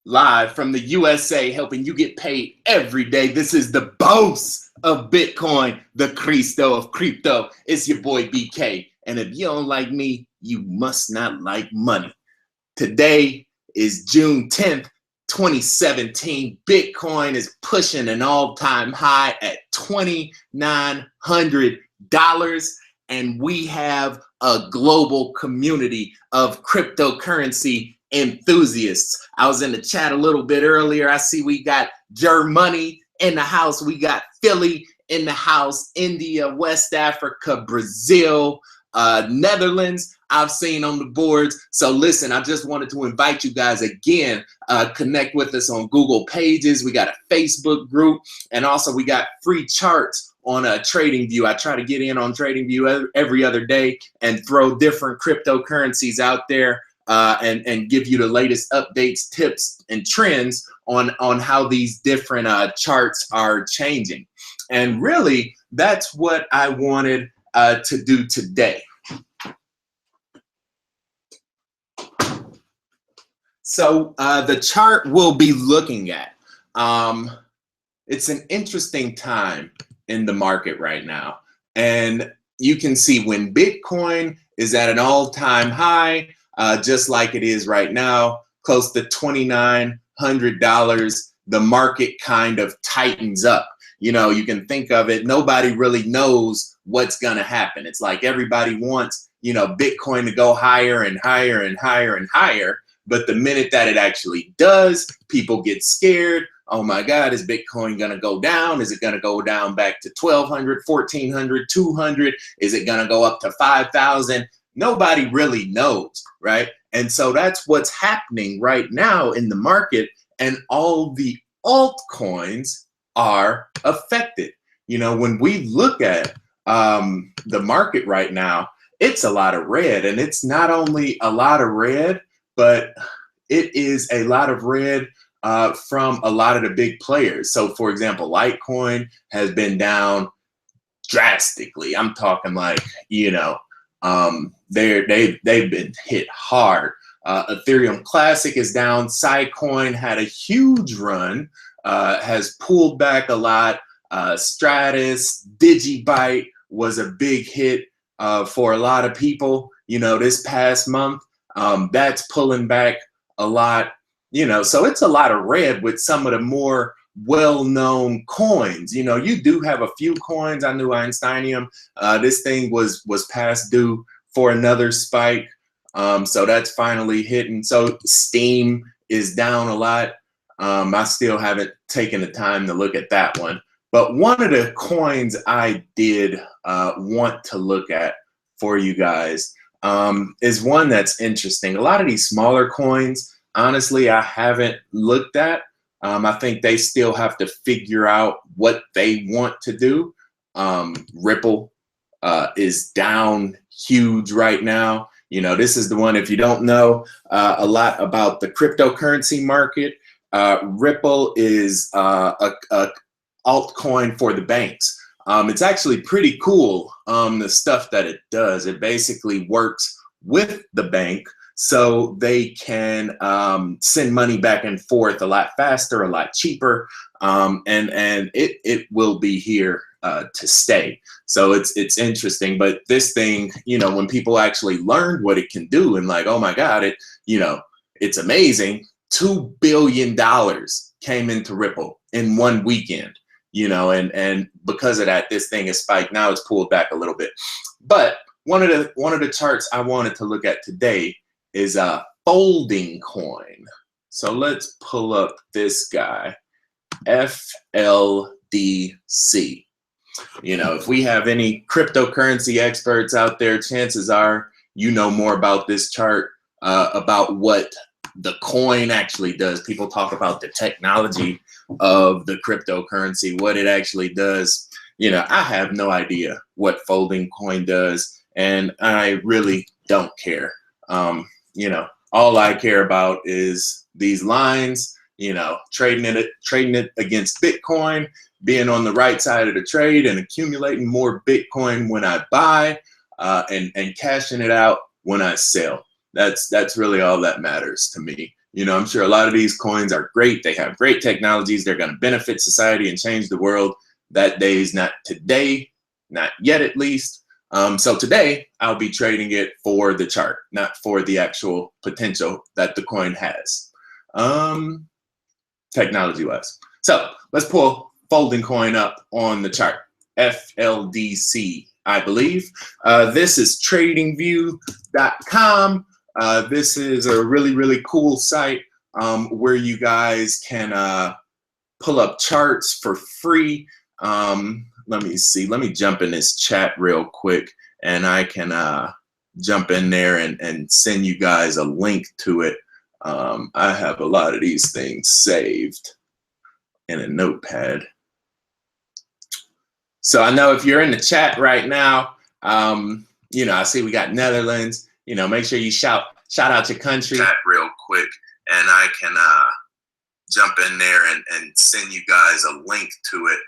live from the USA, helping you get paid every day. This is the boss of Bitcoin, the Cristo of crypto. It's your boy BK. And if you don't like me, you must not like money. Today is June 10th, 2017. Bitcoin is pushing an all-time high at $2,900. And we have a global community of cryptocurrency enthusiasts. I was in the chat a little bit earlier. I see we got Germany in the house. We got Philly in the house, India, West Africa, Brazil, Netherlands, I've seen on the boards. So listen, I just wanted to invite you guys again, connect with us on Google Pages. We got a Facebook group, and also we got free charts on TradingView. I try to get in on TradingView every other day and throw different cryptocurrencies out there and give you the latest updates, tips, and trends on how these different charts are changing. And really, that's what I wanted to do today. So the chart we'll be looking at, it's an interesting time in the market right now. And you can see when Bitcoin is at an all-time high, just like it is right now, close to $2,900, the market kind of tightens up. You know, you can think of it, nobody really knows what's going to happen. It's like everybody wants, you know, Bitcoin to go higher and higher and higher and higher. But the minute that it actually does, people get scared. Oh my God, is Bitcoin going to go down? Is it going to go down back to 1,200, 1,400, 200? Is it going to go up to 5,000? Nobody really knows, right? And so that's what's happening right now in the market, and all the altcoins are affected. You know, when we look at the market right now, it's a lot of red, and it's not only a lot of red, but it is a lot of red from a lot of the big players. So for example, Litecoin has been down drastically. I'm talking like, you know, they've been hit hard. Ethereum Classic is down. Coin had a huge run, has pulled back a lot. Stratus, DIGIBYTE was a big hit for a lot of people, you know, this past month. That's pulling back a lot, you know, so it's a lot of red with some of the more well-known coins. You know, you do have a few coins. I knew Einsteinium. This thing was past due for another spike. So that's finally hitting. So steem is down a lot. I still haven't taken the time to look at that one. But one of the coins I did want to look at for you guys is one that's interesting. A lot of these smaller coins, honestly, I haven't looked at. I think they still have to figure out what they want to do. Ripple is down huge right now. You know, this is the one, if you don't know a lot about the cryptocurrency market, Ripple is a altcoin for the banks. It's actually pretty cool, the stuff that it does. It basically works with the bank so they can send money back and forth a lot faster, a lot cheaper, and it will be here to stay. So it's interesting. But this thing, you know, when people actually learned what it can do and like, oh my God, it, you know, it's amazing. $2 billion came into Ripple in one weekend. You know, and because of that, this thing is spiked. Now it's pulled back a little bit. But one of the charts I wanted to look at today is FOLDINGCOIN. So let's pull up this guy, FLDC. You know, if we have any cryptocurrency experts out there, chances are you know more about this chart, about what the coin actually does. People talk about the technology of the cryptocurrency, what it actually does. You know, I have no idea what FOLDINGCOIN does, and I really don't care. You know, all I care about is these lines, you know, trading it against Bitcoin, being on the right side of the trade and accumulating more Bitcoin when I buy, and cashing it out when I sell. That's really all that matters to me. You know, I'm sure a lot of these coins are great. They have great technologies. They're going to benefit society and change the world. That day is not today, not yet at least. So today I'll be trading it for the chart, not for the actual potential that the coin has, technology-wise. So let's pull Folding Coin up on the chart. FLDC, I believe. This is tradingview.com. This is a really, really cool site where you guys can pull up charts for free. Let me see. Let me jump in this chat real quick, and I can jump in there and send you guys a link to it. I have a lot of these things saved in a notepad. So I know if you're in the chat right now, you know, I see we got Netherlands. You know, make sure you shout out your country chat real quick, and I can jump in there and send you guys a link to it.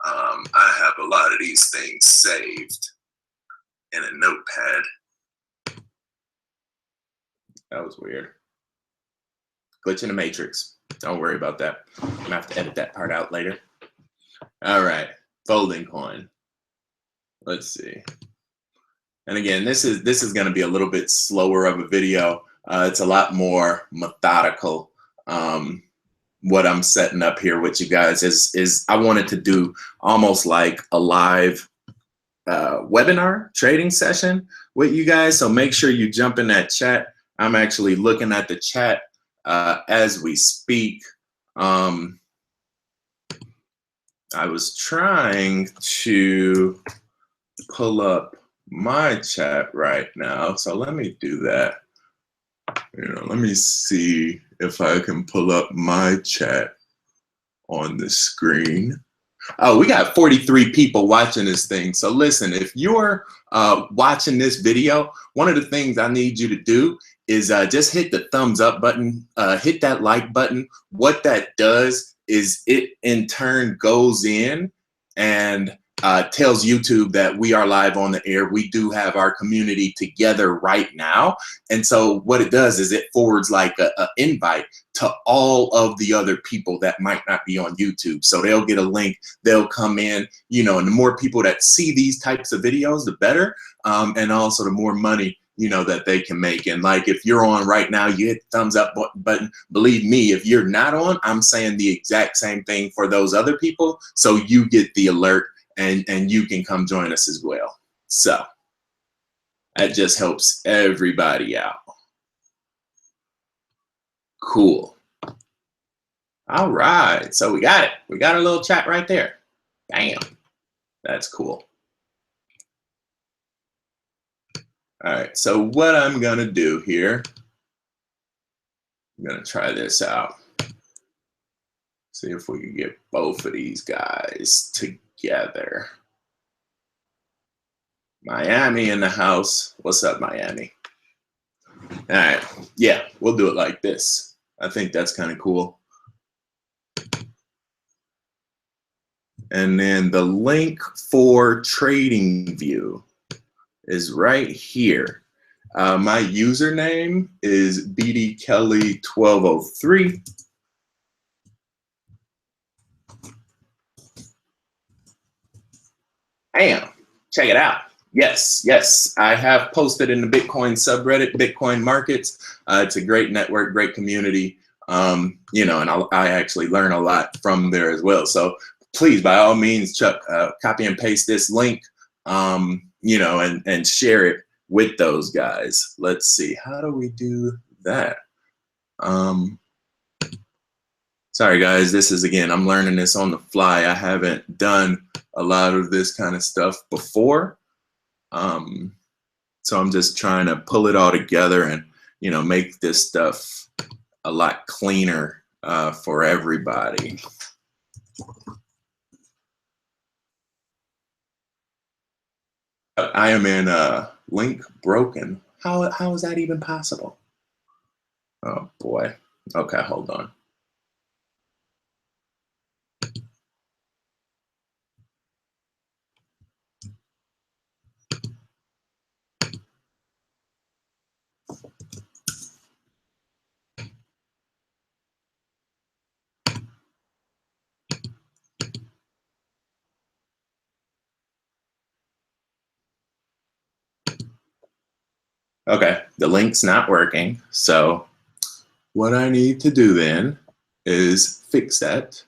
I have a lot of these things saved in a notepad. That was weird. Glitch in the matrix. Don't worry about that. I'm gonna have to edit that part out later. All right, Folding Coin. Let's see. And again, this is going to be a little bit slower of a video. It's a lot more methodical. What I'm setting up here with you guys is I wanted to do almost like a live webinar trading session with you guys. So make sure you jump in that chat. I'm actually looking at the chat as we speak. I was trying to pull up my chat right now, so let me do that. You know, let me see if I can pull up my chat on the screen. Oh, we got 43 people watching this thing. So listen, if you're watching this video, one of the things I need you to do is just hit the thumbs up button, hit that like button. What that does is it in turn goes in and tells YouTube that we are live on the air. We do have our community together right now. And so what it does is it forwards like a invite to all of the other people that might not be on YouTube. So they'll get a link, they'll come in, you know, and the more people that see these types of videos, the better. And also the more money, you know, that they can make. And like, if you're on right now, you hit the thumbs up button. Believe me, if you're not on, I'm saying the exact same thing for those other people. So you get the alert and you can come join us as well. So that just helps everybody out. Cool. All right, so we got it. We got a little chat right there. Bam, that's cool. All right, so what I'm gonna do here, I'm gonna try this out. See if we can get both of these guys together. Miami in the house. What's up, Miami? All right, yeah, we'll do it like this. I think that's kind of cool. And then the link for TradingView is right here. My username is bdkelly1203. Bam, check it out. Yes, yes, I have posted in the Bitcoin subreddit, Bitcoin Markets. It's a great network, great community, you know, and I actually learn a lot from there as well. So please, by all means, Chuck, copy and paste this link, you know, and share it with those guys. Let's see, how do we do that? Sorry guys, this is, again, I'm learning this on the fly. I haven't done a lot of this kind of stuff before. So I'm just trying to pull it all together and, you know, make this stuff a lot cleaner for everybody. I am in link broken. How is that even possible? Oh boy. Okay, hold on. Okay, the link's not working. So what I need to do then is fix that.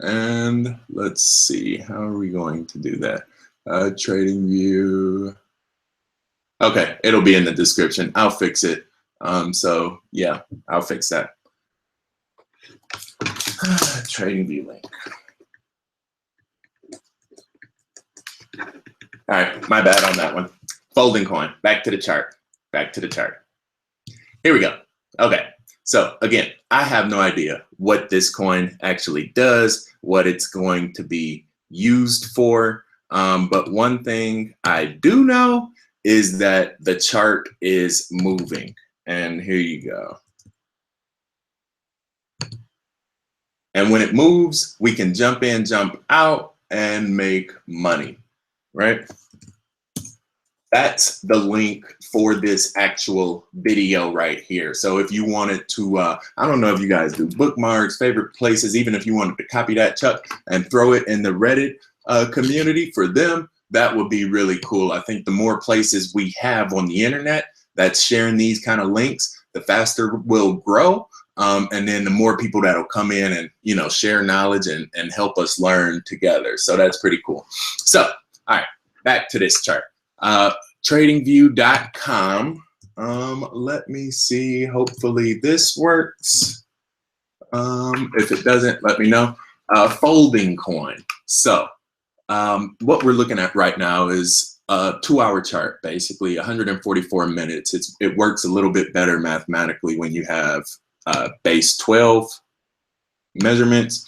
And let's see, how are we going to do that? Trading view. Okay, it'll be in the description. I'll fix it. So yeah, I'll fix that. Trading view link. All right, my bad on that one. Folding coin, back to the chart, back to the chart. Here we go. Okay, so again, I have no idea what this coin actually does, what it's going to be used for. But one thing I do know is that the chart is moving. And here you go. And when it moves, we can jump in, jump out, and make money, right? That's the link for this actual video right here. So if you wanted to, I don't know if you guys do bookmarks, favorite places, even if you wanted to copy that, Chuck, and throw it in the Reddit community for them, that would be really cool. I think the more places we have on the internet that's sharing these kind of links, the faster we'll grow. And then the more people that'll come in and, you know, share knowledge and help us learn together. So that's pretty cool. So, all right, back to this chart. Tradingview.com. Let me see. Hopefully this works. If it doesn't, let me know. FOLDINGCOIN. So what we're looking at right now is a 2-hour chart, basically 144 minutes. It works a little bit better mathematically when you have base 12 measurements.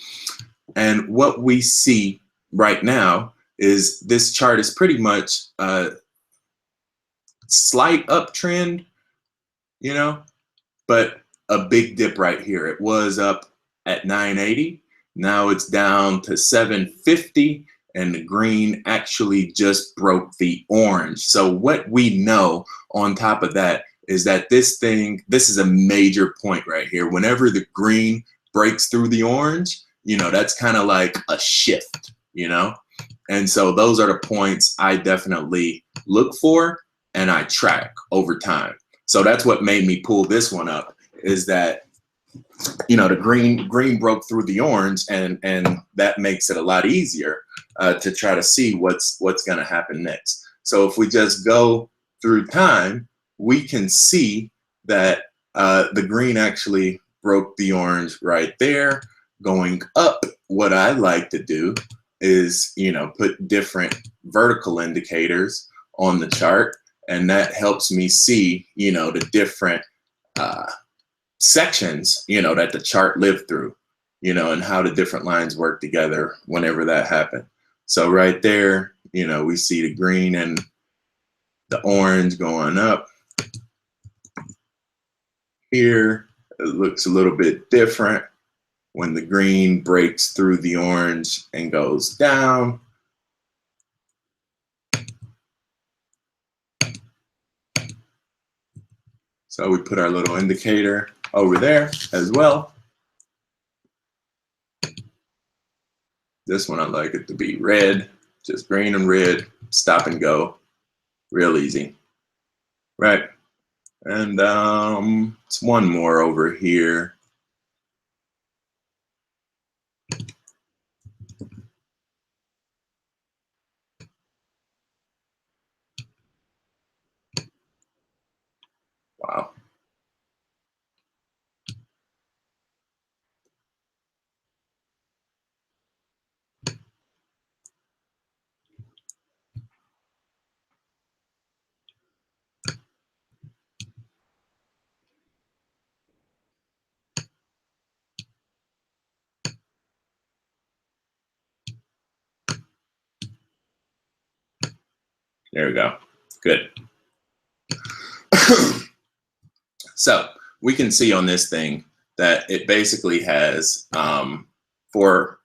And what we see right now is this chart is pretty much a slight uptrend, you know, but a big dip right here. It was up at 980. Now it's down to 750, and the green actually just broke the orange. So what we know on top of that is that this is a major point right here. Whenever the green breaks through the orange, you know, that's kind of like a shift, you know? And so those are the points I definitely look for and I track over time. So that's what made me pull this one up, is that, you know, the green broke through the orange, and that makes it a lot easier to try to see what's going to happen next. So if we just go through time, we can see that the green actually broke the orange right there. Going up, what I like to do is, you know, put different vertical indicators on the chart, and that helps me see, you know, the different sections, you know, that the chart lived through, you know, and how the different lines work together whenever that happened. So right there, you know, we see the green and the orange going up. Here, it looks a little bit different when the green breaks through the orange and goes down. So we put our little indicator over there as well. This one, I like it to be red, just green and red, stop and go, real easy, right? And it's one more over here. Wow. There we go. Good. So we can see on this thing that it basically has four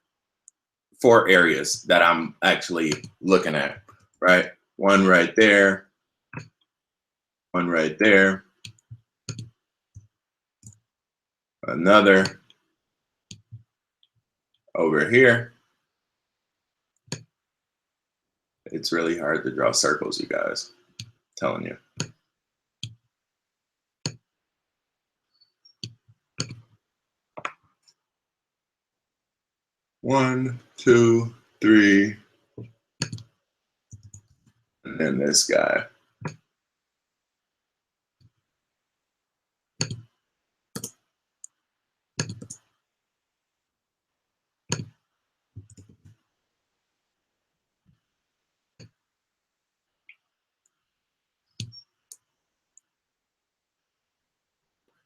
areas that I'm actually looking at, right? One right there, one right there, another over here. It's really hard to draw circles, you guys. telling you. One, two, three, and then this guy.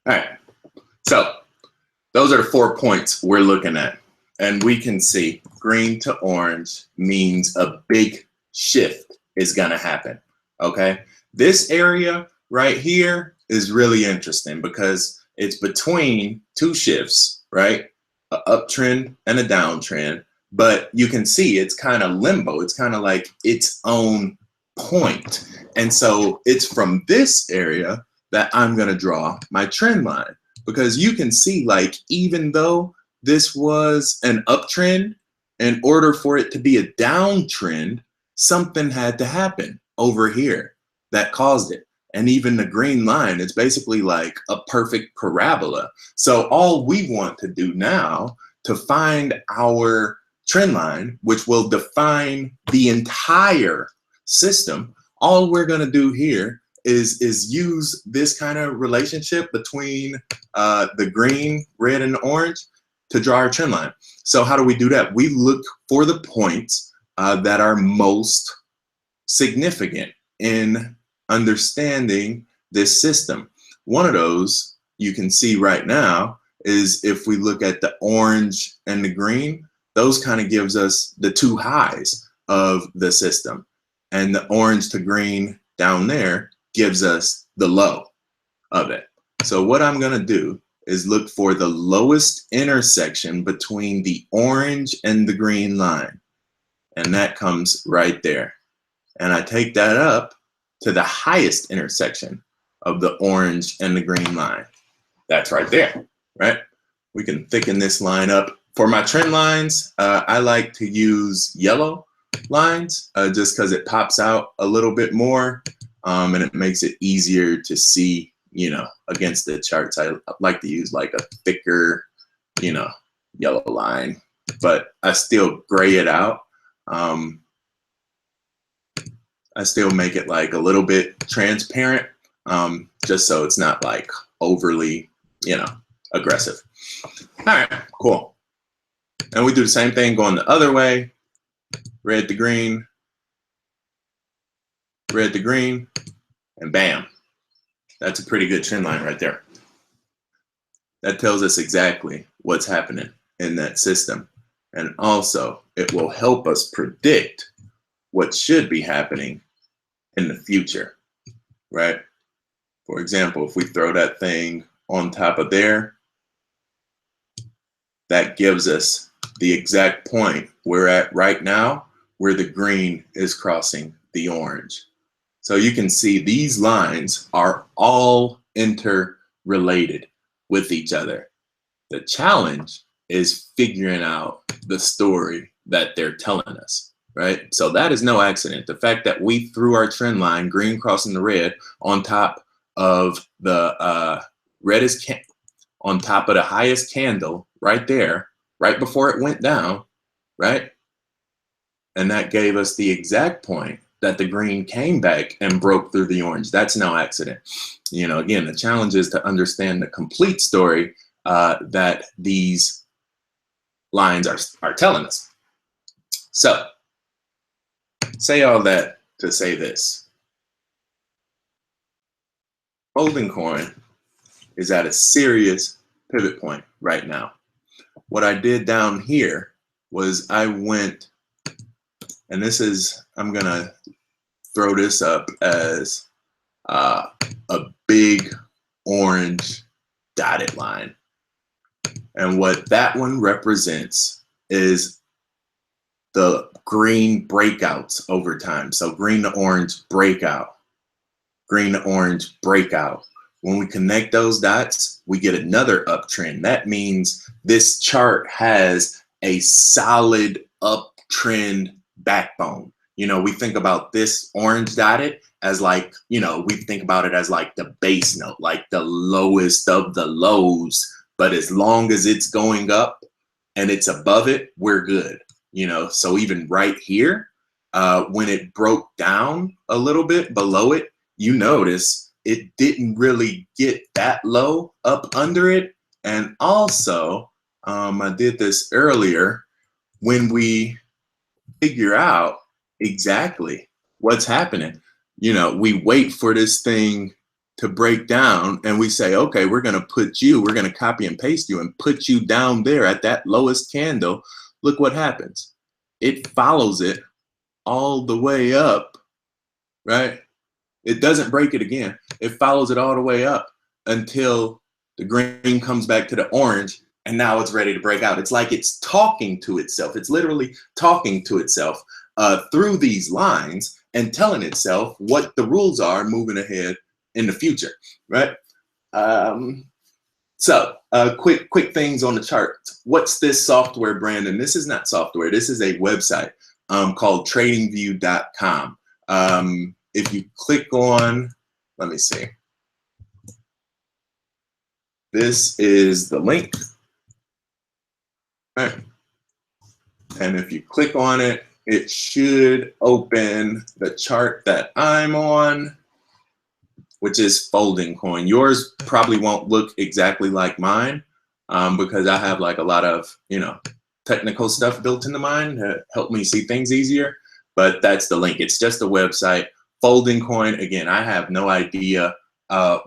All right, so those are the 4 points we're looking at. And we can see green to orange means a big shift is gonna happen, okay? This area right here is really interesting because it's between two shifts, right? An uptrend and a downtrend, but you can see it's kind of limbo. It's kind of like its own point. And so it's from this area that I'm gonna draw my trend line, because you can see, like, even though this was an uptrend, in order for it to be a downtrend, something had to happen over here that caused it. And even the green line, it's basically like a perfect parabola. So all we want to do now to find our trend line, which will define the entire system, all we're gonna do here is use this kind of relationship between the green, red, and orange to draw our trend line. So how do we do that? We look for the points that are most significant in understanding this system. One of those you can see right now is if we look at the orange and the green, those kind of gives us the two highs of the system. And the orange to green down there gives us the low of it. So what I'm gonna do is look for the lowest intersection between the orange and the green line. And that comes right there. And I take that up to the highest intersection of the orange and the green line. That's right there, right? We can thicken this line up. For my trend lines, I like to use yellow lines just because it pops out a little bit more. And it makes it easier to see, you know, against the charts. I like to use like a thicker, you know, yellow line, but I still gray it out. I still make it like a little bit transparent, just so it's not like overly, you know, aggressive. All right, cool. And we do the same thing going the other way. Red to green, red to green, and bam. That's a pretty good trend line right there. That tells us exactly what's happening in that system. And also, it will help us predict what should be happening in the future, right? For example, if we throw that thing on top of there, that gives us the exact point we're at right now, where the green is crossing the orange. So you can see these lines are all interrelated with each other. The challenge is figuring out the story that they're telling us, right? So that is no accident. The fact that we threw our trend line, green crossing the red, on top of the on top of the highest candle right there, right before it went down, right? And that gave us the exact point that the green came back and broke through the orange. That's no accident. You know, again, the challenge is to understand the complete story that these lines are telling us. So, say all that to say this. FOLDINGCOIN is at a serious pivot point right now. What I did down here was I went, and this is, I'm gonna throw this up as a big orange dotted line. And what that one represents is the green breakouts over time. So green to orange breakout, green to orange breakout. When we connect those dots, we get another uptrend. That means this chart has a solid uptrend backbone. You know, we think about this orange dotted as like, you know, we think about it as like the base note, like the lowest of the lows. But as long as it's going up and it's above it, we're good. You know, so even right here, when it broke down a little bit below it, you notice it didn't really get that low up under it. And also, I did this earlier, when we figure out exactly what's happening, you know, we wait for this thing to break down and we say, okay, we're going to copy and paste you and put you down there at that lowest candle. Look what happens. It follows it all the way up, right? It doesn't break it again. It follows it all the way up until the green comes back to the orange, and now it's ready to break out. It's like it's talking to itself. It's literally talking to itself through these lines and telling itself what the rules are moving ahead in the future, right? So quick things on the chart. What's this software brand? And this is not software. This is a website called tradingview.com. If you click on, let me see. This is the link. Right. And if you click on it, it should open the chart that I'm on, which is FOLDINGCOIN. Yours probably won't look exactly like mine because I have like a lot of, you know, technical stuff built into mine to help me see things easier. But that's the link. It's just a website. FOLDINGCOIN, again, I have no idea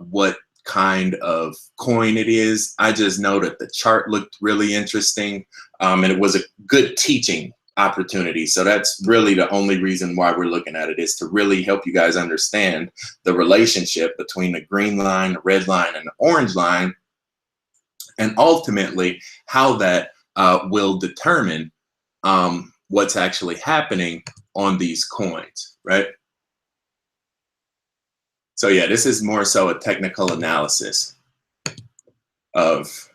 what kind of coin it is. I just know that the chart looked really interesting and it was a good teaching opportunity. So that's really the only reason why we're looking at it, is to really help you guys understand the relationship between the green line, the red line, and the orange line, and ultimately how that will determine what's actually happening on these coins, right? So yeah, this is more so a technical analysis of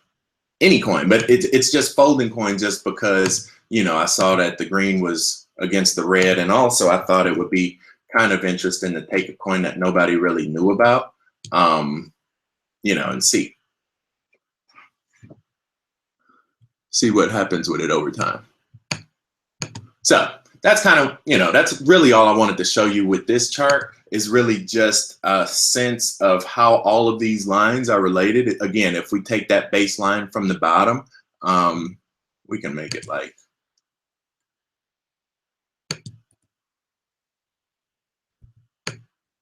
any coin, but it's just FOLDINGCOIN just because, you know, I saw that the green was against the red, and also I thought it would be kind of interesting to take a coin that nobody really knew about, you know, and see what happens with it over time. So that's kind of, you know, that's really all I wanted to show you with this chart, is really just a sense of how all of these lines are related. Again, if we take that baseline from the bottom, we can make it like,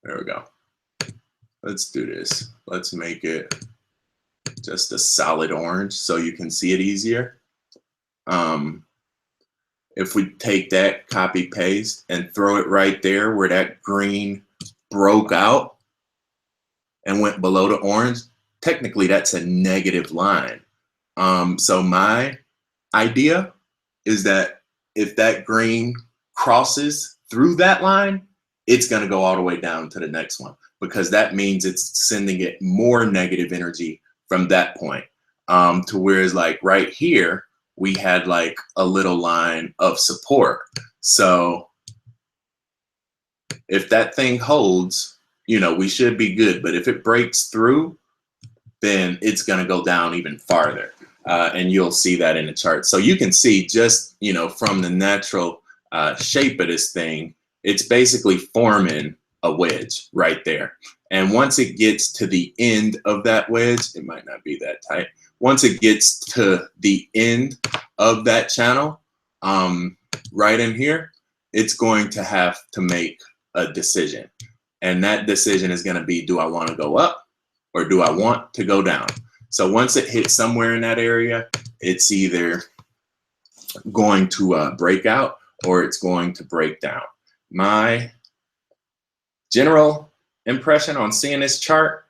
there we go. Let's do this. Let's make it just a solid orange so you can see it easier. If we take that, copy paste, and throw it right there where that green broke out and went below the orange, technically that's a negative line. So my idea is that if that green crosses through that line, it's going to go all the way down to the next one, because that means it's sending it more negative energy from that point. To whereas like right here, we had like a little line of support. So if that thing holds, you know, we should be good. But if it breaks through, then it's going to go down even farther. And you'll see that in the chart. So you can see just, you know, from the natural shape of this thing, it's basically forming a wedge right there. And once it gets to the end of that wedge, it might not be that tight. Once it gets to the end of that channel, right in here, it's going to have to make a decision. And that decision is going to be, do I want to go up or do I want to go down? So once it hits somewhere in that area, it's either going to break out or it's going to break down. My general impression on seeing this chart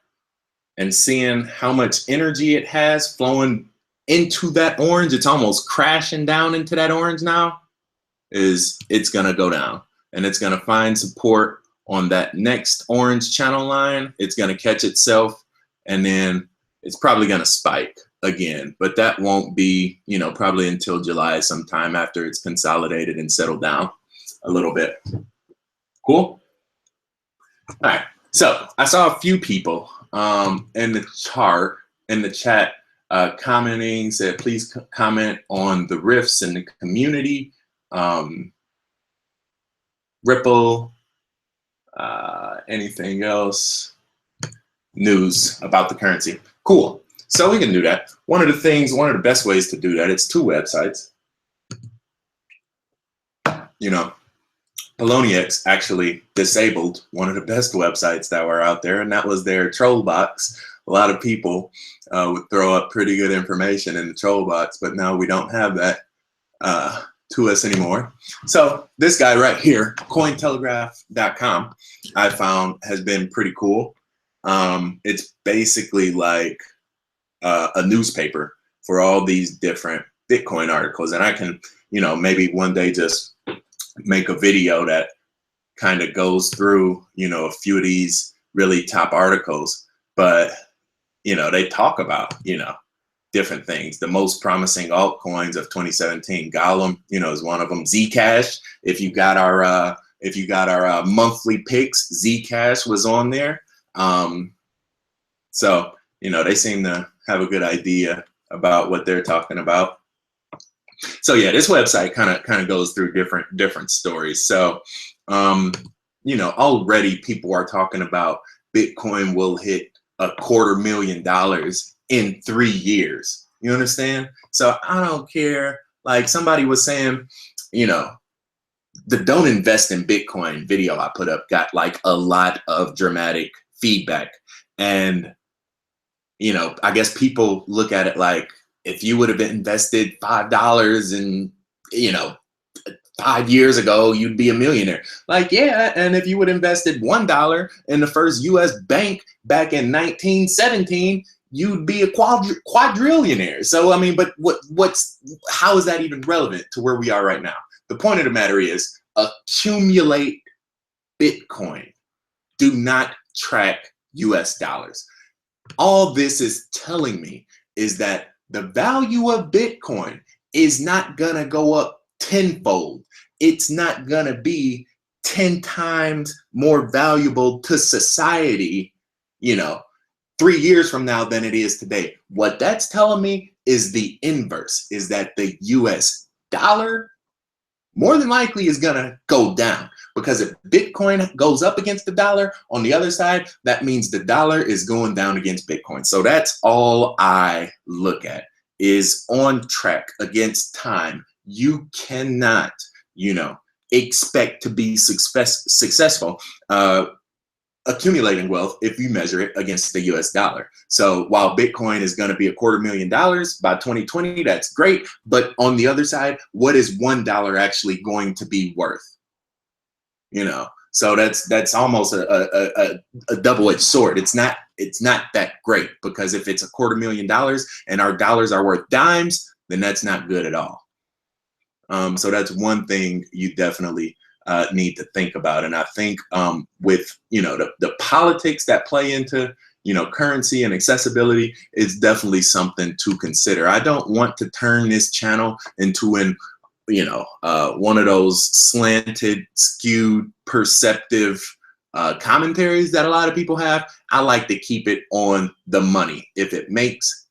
and seeing how much energy it has flowing into that orange, it's almost crashing down into that orange now, is it's going to go down and it's going to find support on that next orange channel line. It's going to catch itself and then it's probably going to spike again, but that won't be, you know, probably until July sometime, after it's consolidated and settled down a little bit. Cool. All right. So I saw a few people in the chat commenting, said, please comment on the rifts in the community. Ripple, anything else? News about the currency. Cool. So we can do that. One of the best ways to do that, it's 2 websites. You know, Poloniex actually disabled one of the best websites that were out there, and that was their troll box. A lot of people would throw up pretty good information in the troll box, but now we don't have that to us anymore. So this guy right here, cointelegraph.com, I found has been pretty cool. It's basically like a newspaper for all these different Bitcoin articles, and I can, you know, maybe one day just make a video that kind of goes through, you know, a few of these really top articles. But, you know, they talk about, you know, different things. The most promising altcoins of 2017, Gollum, you know, is one of them. Zcash, if you got our monthly picks, Zcash was on there. So, you know, they seem to have a good idea about what they're talking about. So yeah, this website kind of goes through different stories. So, you know, already people are talking about Bitcoin will hit $250,000 in 3 years. You understand? So I don't care. Like somebody was saying, you know, the don't invest in Bitcoin video I put up got like a lot of dramatic feedback. And, you know, I guess people look at it like, if you would have invested $5 and, you know, 5 years ago, you'd be a millionaire. Like, yeah, and if you would have invested $1 in the first US bank back in 1917, you'd be a quadrillionaire. So, I mean, but how is that even relevant to where we are right now? The point of the matter is accumulate Bitcoin. Do not track US dollars. All this is telling me is that the value of Bitcoin is not going to go up tenfold. It's not going to be 10 times more valuable to society, you know, 3 years from now than it is today. What that's telling me is the inverse, is that the US dollar more than likely is going to go down, because if Bitcoin goes up against the dollar on the other side, that means the dollar is going down against Bitcoin. So that's all I look at, is on track against time. You cannot, you know, expect to be successful accumulating wealth if you measure it against the US dollar. So while Bitcoin is going to be $250,000 by 2020, that's great. But on the other side, what is $1 actually going to be worth? You know, so that's almost a double-edged sword. It's not that great, because if it's $250,000 and our dollars are worth dimes, then that's not good at all. So that's one thing you definitely need to think about. And I think with, you know, the politics that play into, you know, currency and accessibility is definitely something to consider. I don't want to turn this channel into one of those slanted, skewed, perceptive commentaries that a lot of people have. I like to keep it on the money. If it makes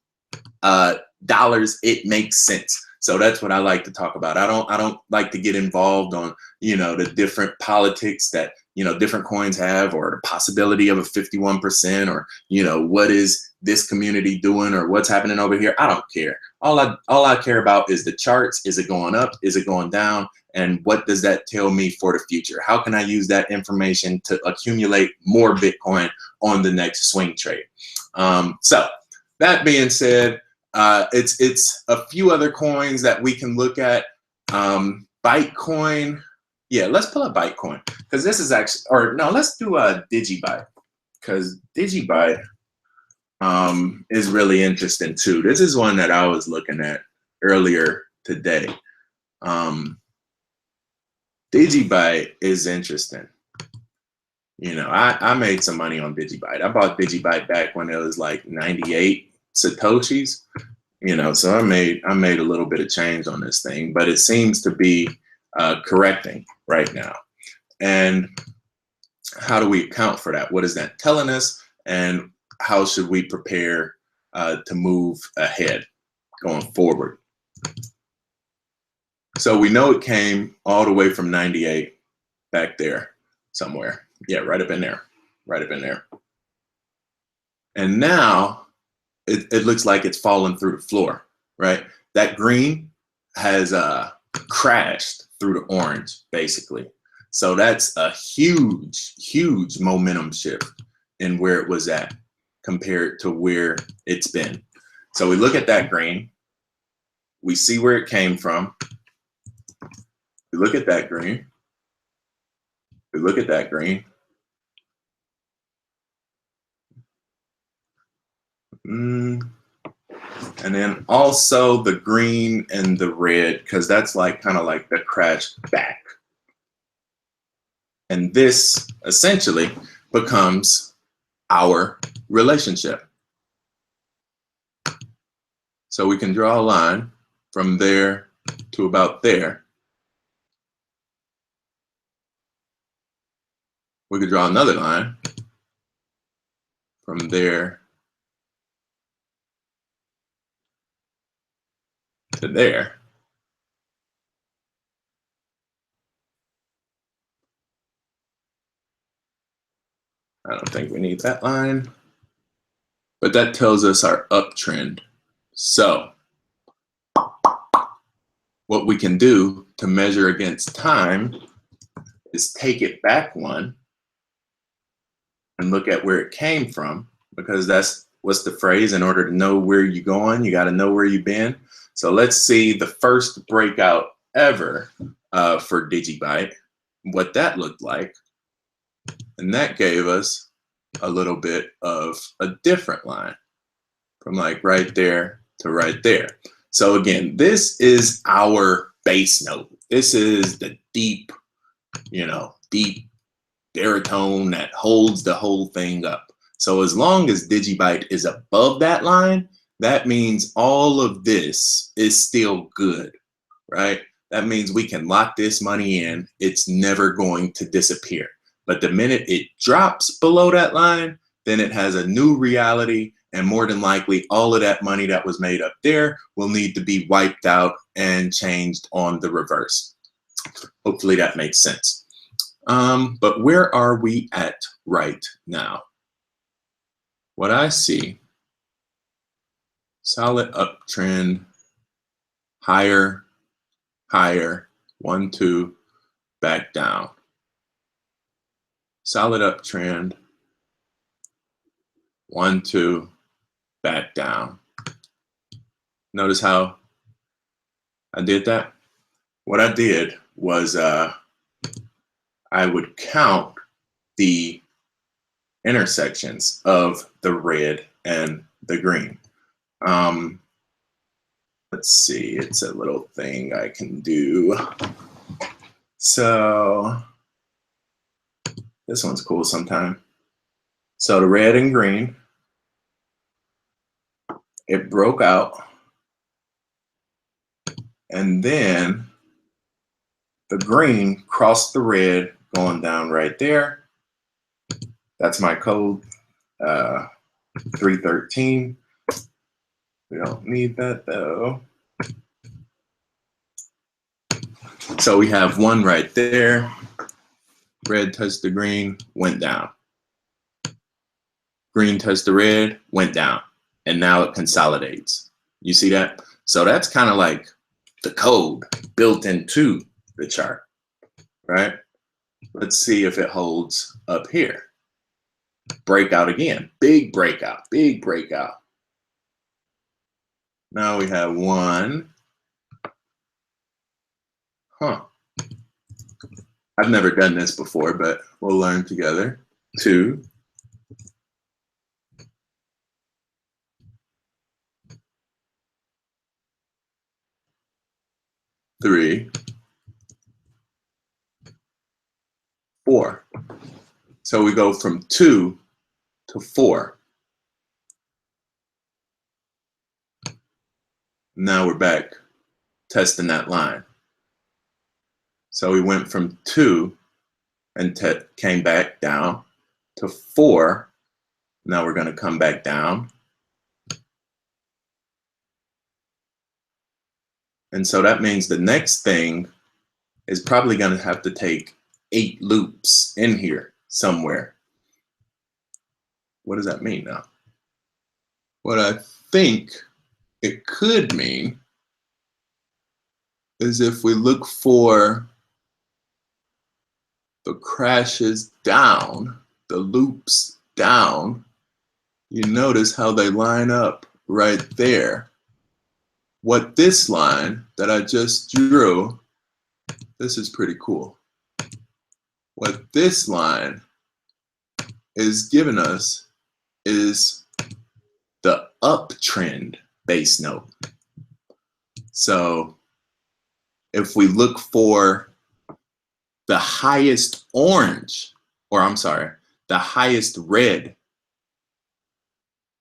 dollars, it makes sense. So that's what I like to talk about. I don't like to get involved on, you know, the different politics that, you know, different coins have, or the possibility of a 51%, or, you know, what is this community doing, or what's happening over here. I don't care. All I care about is the charts. Is it going up? Is it going down? And what does that tell me for the future? How can I use that information to accumulate more Bitcoin on the next swing trade? So that being said, it's a few other coins that we can look at. Bytecoin. Yeah, let's pull up Bytecoin, because this is actually, or no, let's do a DIGIBYTE, because DIGIBYTE is really interesting too. This is one that I was looking at earlier today. DIGIBYTE is interesting. You know, I made some money on DIGIBYTE. I bought DIGIBYTE back when it was like 98 Satoshis. You know, so I made a little bit of change on this thing, but it seems to be correcting right now. And how do we account for that? What is that telling us? And how should we prepare to move ahead going forward? So we know it came all the way from 98 back there somewhere. Yeah, right up in there, right up in there. And now it looks like it's fallen through the floor, right? That green has crashed through the orange, basically. So that's a huge, huge momentum shift in where it was at compared to where it's been. So we look at that green, we see where it came from. We look at that green, we look at that green. And then also the green and the red, because that's like kind of like the crash back. And this essentially becomes our relationship. So we can draw a line from there to about there. We could draw another line from there to there. I don't think we need that line, but that tells us our uptrend. So what we can do to measure against time is take it back one and look at where it came from, because that's what's the phrase, in order to know where you're going, you got to know where you've been. So let's see the first breakout ever for DIGIBYTE, what that looked like. And that gave us a little bit of a different line from like right there to right there. So again, this is our base note. This is the deep, deep baritone that holds the whole thing up. So as long as DIGIBYTE is above that line, that means all of this is still good, right? That means we can lock this money in. It's never going to disappear. But the minute it drops below that line, then it has a new reality, and more than likely all of that money that was made up there will need to be wiped out and changed on the reverse. Hopefully that makes sense. But where are we at right now? What I see, solid uptrend, higher, higher, 1, 2, back down. Solid uptrend, 1, 2, back down. Notice how I did that? What I did was I would count the intersections of the red and the green. Let's see, it's a little thing I can do. So this one's cool sometime. So the red and green, it broke out, and then the green crossed the red going down right there. That's my code, 313. We don't need that though. So we have one right there. Red touched the green, went down. Green touched the red, went down. And now it consolidates. You see that? So that's kind of like the code built into the chart, right? Let's see if it holds up here. Breakout again, big breakout, big breakout. Now we have one. I've never done this before, but we'll learn together. 2. 3. 4. So we go from 2 to 4. Now we're back testing that line. So we went from 2 and came back down to 4. Now we're going to come back down. And so that means the next thing is probably going to have to take 8 loops in here somewhere. What does that mean now? What I think it could mean is if we look for the crashes down, the loops down, you notice how they line up right there. What this line that I just drew, this is pretty cool. What this line is giving us is the uptrend base note. So if we look for the highest orange, or I'm sorry, the highest red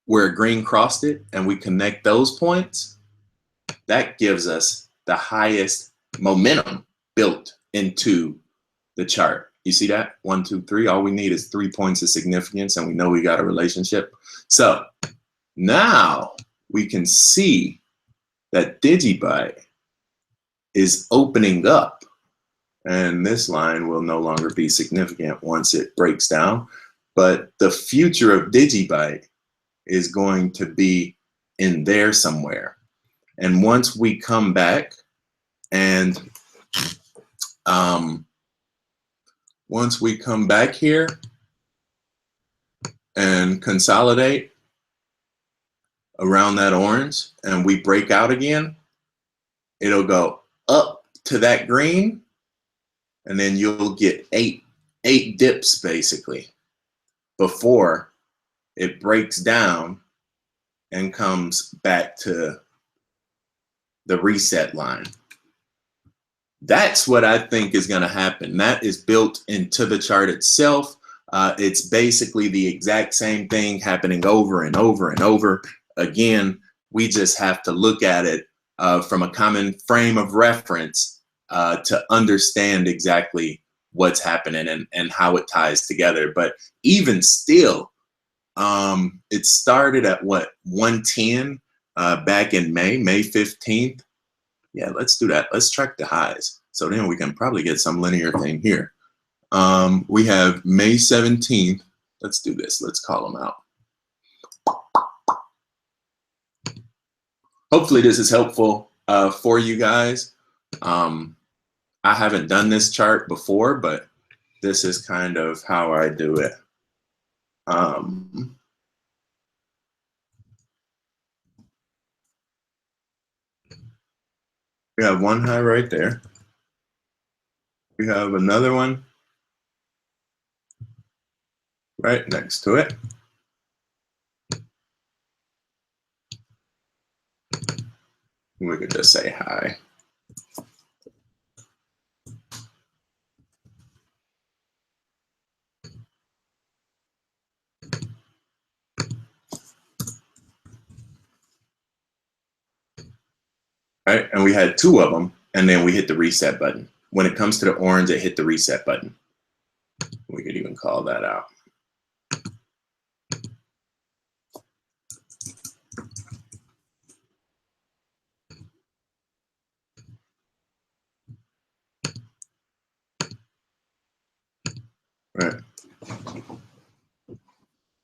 where green crossed it, and we connect those points, that gives us the highest momentum built into the chart. You see that? 1, 2, 3. All we need is 3 points of significance, and we know we got a relationship. So now we can see that DIGIBYTE is opening up, and this line will no longer be significant once it breaks down. But the future of DIGIBYTE is going to be in there somewhere. And once we come back and once we come back here and consolidate around that orange and we break out again, it'll go up to that green, and then you'll get eight dips basically before it breaks down and comes back to the reset line. That's what I think is going to happen. That is built into the chart itself. It's basically the exact same thing happening over and over and over again. We just have to look at it from a common frame of reference to understand exactly what's happening and how it ties together. But even still, it started at what, 110 back in May 15th. Yeah, let's do that. Let's track the highs. So then we can probably get some linear thing here. We have May 17th. Let's do this. Let's call them out. Hopefully this is helpful for you guys. I haven't done this chart before, but this is kind of how I do it. We have one high right there. We have another one right next to it. We could just say high. Right, and we had 2 of them, and then we hit the reset button. When it comes to the orange, it hit the reset button. We could even call that out. Right.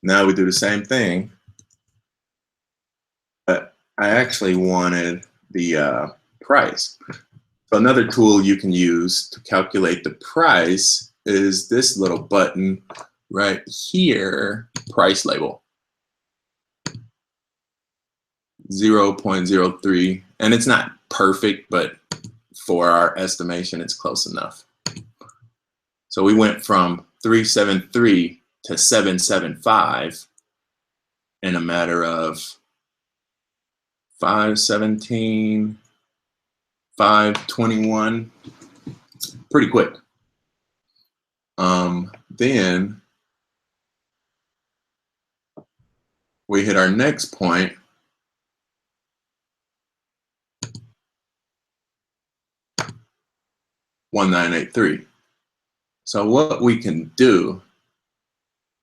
Now we do the same thing, but I actually wanted the price. So another tool you can use to calculate the price is this little button right here, price label. 0.03, and it's not perfect, but for our estimation, it's close enough. So we went from 373 to 775 in a matter of 517, 521, pretty quick. Then we hit our next point. $1983. So what we can do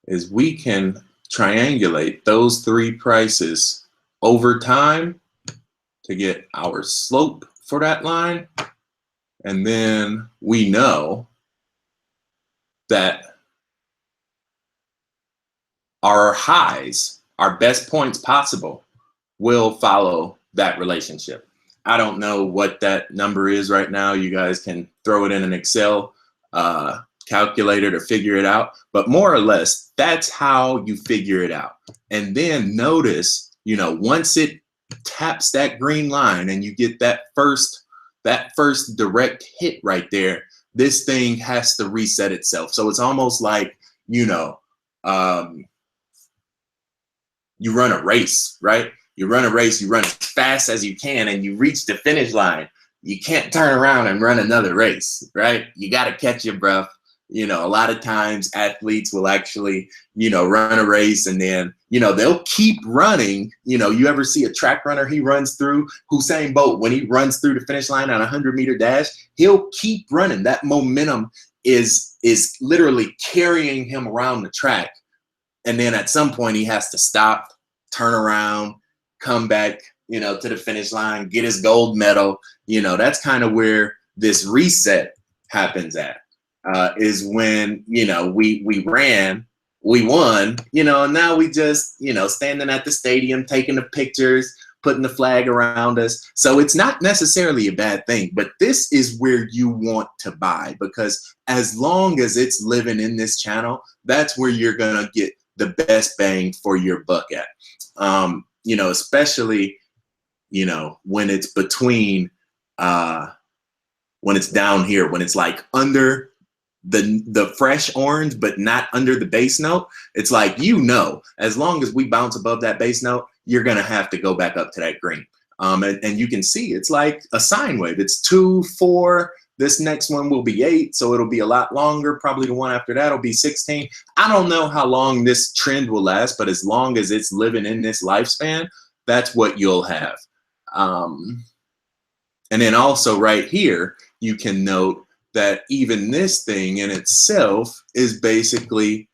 is we can triangulate those three prices over time to get our slope for that line. And then we know that our highs, our best points possible, will follow that relationship. I don't know what that number is right now. You guys can throw it in an Excel calculator to figure it out. But more or less, that's how you figure it out. And then notice, you know, once it taps that green line and you get that first direct hit right there, this thing has to reset itself. So it's almost like, you know, you run a race, right? You run a race, you run as fast as you can, and you reach the finish line. You can't turn around and run another race, right? You got to catch your breath. You know, a lot of times athletes will actually, you know, run a race and then, you know, they'll keep running. You know, you ever see a track runner, he runs through, Usain Bolt, when he runs through the finish line on a 100-meter dash, he'll keep running. That momentum is literally carrying him around the track. And then at some point he has to stop, turn around, come back, you know, to the finish line, get his gold medal. You know, that's kind of where this reset happens at, is when, you know, we ran, we won, you know, and now we just, you know, standing at the stadium, taking the pictures, putting the flag around us. So it's not necessarily a bad thing, but this is where you want to buy, because as long as it's living in this channel, that's where you're going to get the best bang for your buck at. You know, especially, you know, when it's between, when it's down here, when it's like under the fresh orange, but not under the base note. It's like, you know, as long as we bounce above that base note, you're going to have to go back up to that green. And you can see it's like a sine wave. It's 2, 4. This next one will be 8, so it'll be a lot longer. Probably the one after that will be 16. I don't know how long this trend will last, but as long as it's living in this lifespan, that's what you'll have. And then also right here, you can note that even this thing in itself is basically,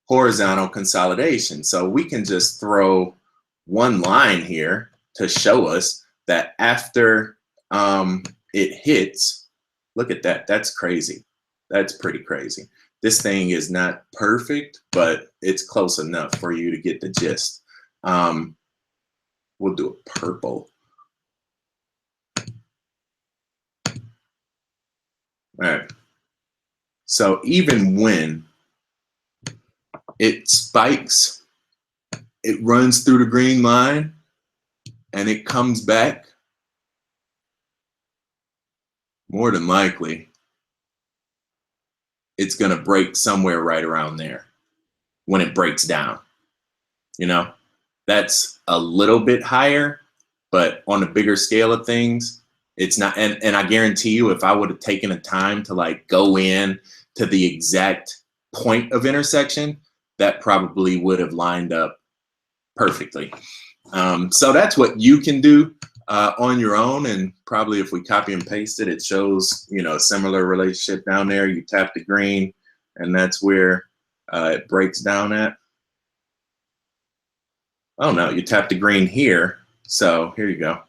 horizontal consolidation. So we can just throw one line here to show us that after it hits, look at that. That's crazy. That's pretty crazy. This thing is not perfect, but it's close enough for you to get the gist. We'll do a purple. All right. So even when it spikes, it runs through the green line, and it comes back, more than likely, it's going to break somewhere right around there when it breaks down. You know, that's a little bit higher, but on a bigger scale of things, it's not. And I guarantee you, if I would have taken the time to like go in to the exact point of intersection, that probably would have lined up perfectly. So that's what you can do on your own. And probably if we copy and paste it, it shows, you know, a similar relationship down there. You tap the green, and that's where it breaks down at. Oh no, you tap the green here. So here you go.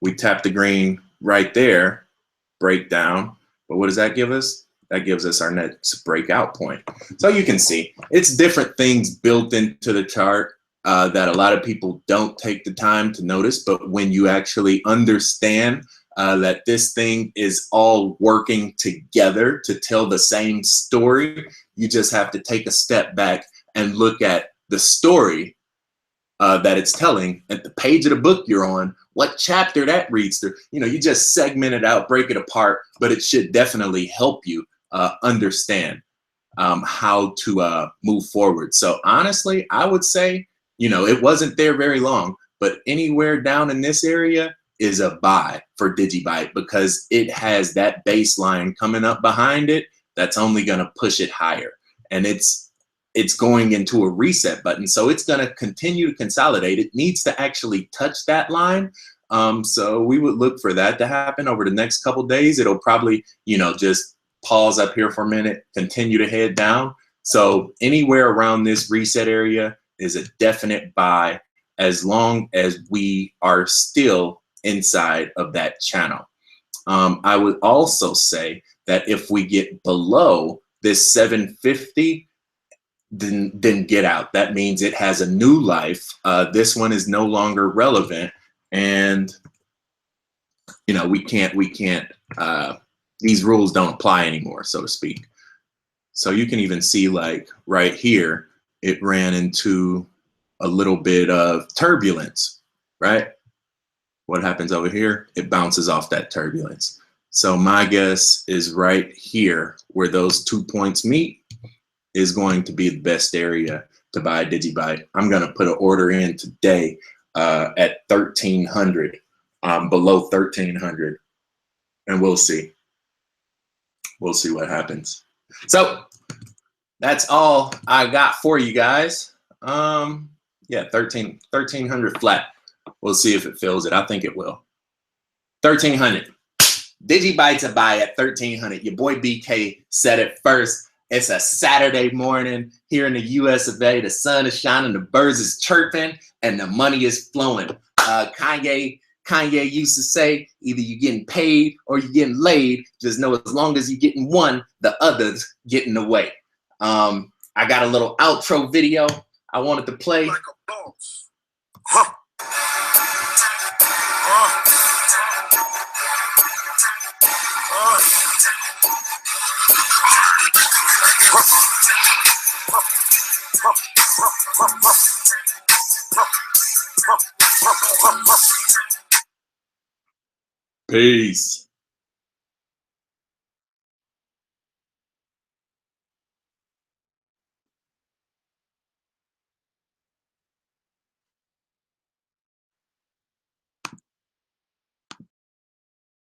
We tap the green right there, breakdown. But what does that give us? That gives us our next breakout point. So you can see it's different things built into the chart that a lot of people don't take the time to notice. But when you actually understand that this thing is all working together to tell the same story, you just have to take a step back and look at the story that it's telling at the page of the book you're on, what chapter that reads through. You know, you just segment it out, break it apart, but it should definitely help you understand how to move forward. So honestly, I would say, you know, it wasn't there very long, but anywhere down in this area is a buy for DigiByte, because it has that baseline coming up behind it that's only going to push it higher. And it's going into a reset button. So it's going to continue to consolidate. It needs to actually touch that line So we would look for that to happen over the next couple days. It'll probably, you know, just pause up here for a minute, continue to head down. So anywhere around this reset area is a definite buy as long as we are still inside of that channel. I would also say that if we get below this 750, then get out. That means it has a new life. This one is no longer relevant, and you know, we can't these rules don't apply anymore, so to speak. So you can even see, like right here, it ran into a little bit of turbulence, right? What happens over here? It bounces off that turbulence. So my guess is right here where those 2 points meet is going to be the best area to buy DigiByte. I'm going to put an order in today at 1,300, below 1,300, and we'll see. We'll see what happens. So that's all I got for you guys. Yeah, 1,300 flat. We'll see if it fills it. I think it will. 1,300. DigiByte's a buy at 1,300. Your boy BK said it first. It's a Saturday morning here in the US of A. The sun is shining, the birds is chirping, and the money is flowing. Kanye used to say, either you're getting paid or you're getting laid. Just know as long as you're getting one, the other's getting away. I got a little outro video I wanted to play. Like a boss. Huh. Peace.